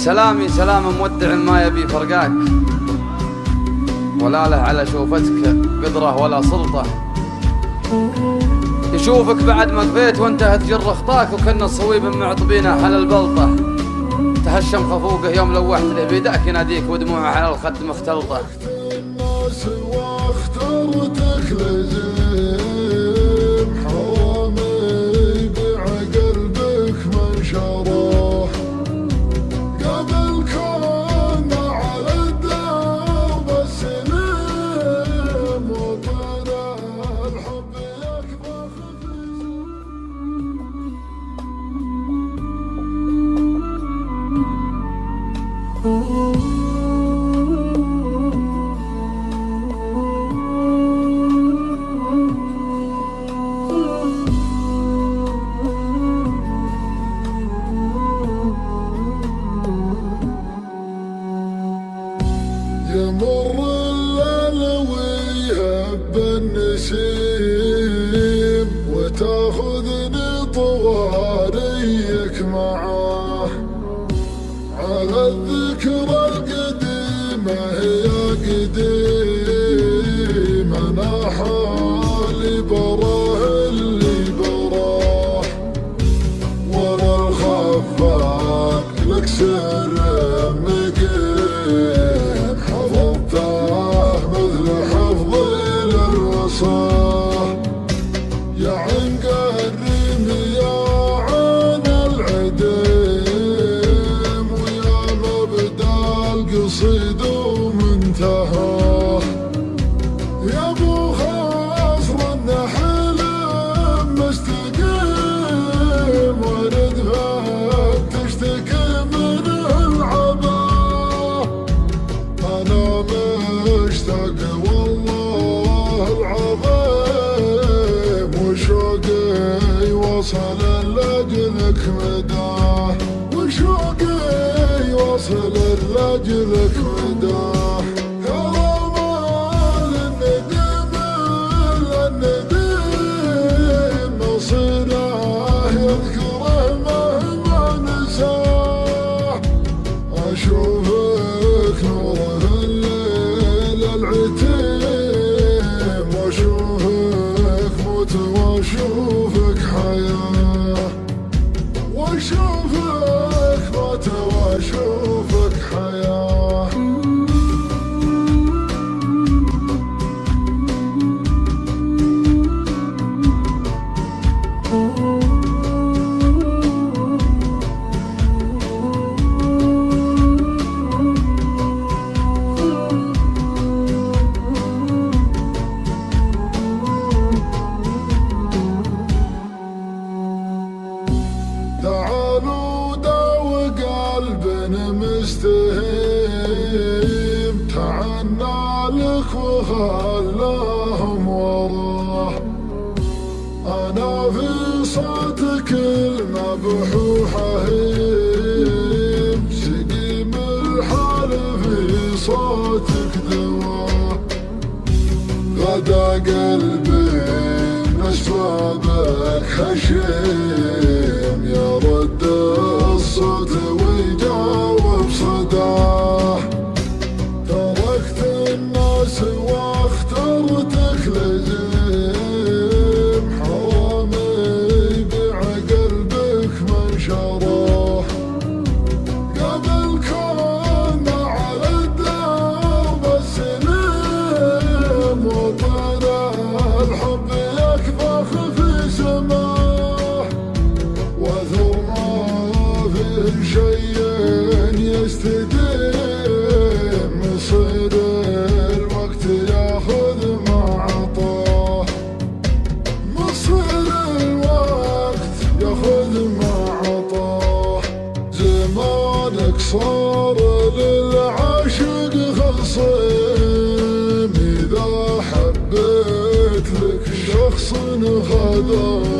سلامي سلام مودع ما يبي فرقاك، ولا له على شوفتك قدرة ولا سلطة. يشوفك بعد ما قفيت وانت تجر خطاك، وكن الصويب معطبينه على البلطة. تهشم خفوقه يوم لوحت له بيدك يناديك ودموعه على الخد مختلطة. الناس واخترتك لزيم، حرامي يبيع قلبك من شراه. قبل كنا على الدرب السليم، وطلع الحب يكبر يمر الليل ويهب النسيم، وتاخذني طواريك معاه. على الذكرى القديمة هي قديم، أنا حالي براه اللي براه. ورا الخفاق لك سر مقيم، حفظته مثل حفظي للوصاه. يا عنق الريم يا عين العديم، ويا مبدا القصيد ومنتهاه. يا ابو خصر النحل مستقيم، وردفك تشتكي من العباه. انا مشتاق والله العظيم، وشوقي وصل لاجلك مداه. وشوقي وصل لاجلك مداه. يا رمال الندم النديم، مصيره يذكره مهما نساه. اشوفك نور الليل العتيم، واشوفك موت واشوفك حياه. واشوفك موت واشوفك حياه. تعالوا داوي قلب مستهيم، تعنى لك وخلاهم وراه. أنا في صوتك المبحوح هيم، سقيم الحال في صوتك دواه. غدا قلبي نشربك حشيم، يا رد الصوت ويجاوب صداه. تركت الناس واخترتك لزيم، حرامي يبيع قلبك من شراه. قبل كنا على الدرب السليم، وطلع الحب يكبر في سماه. وثر ما فيه شيء يستديم، مصير الوقت ياخذ ما عطاه. مصير الوقت ياخذ ما عطاه. زمانك صار للعاشق خصيم، إذا حبيت لك شخص خذاه.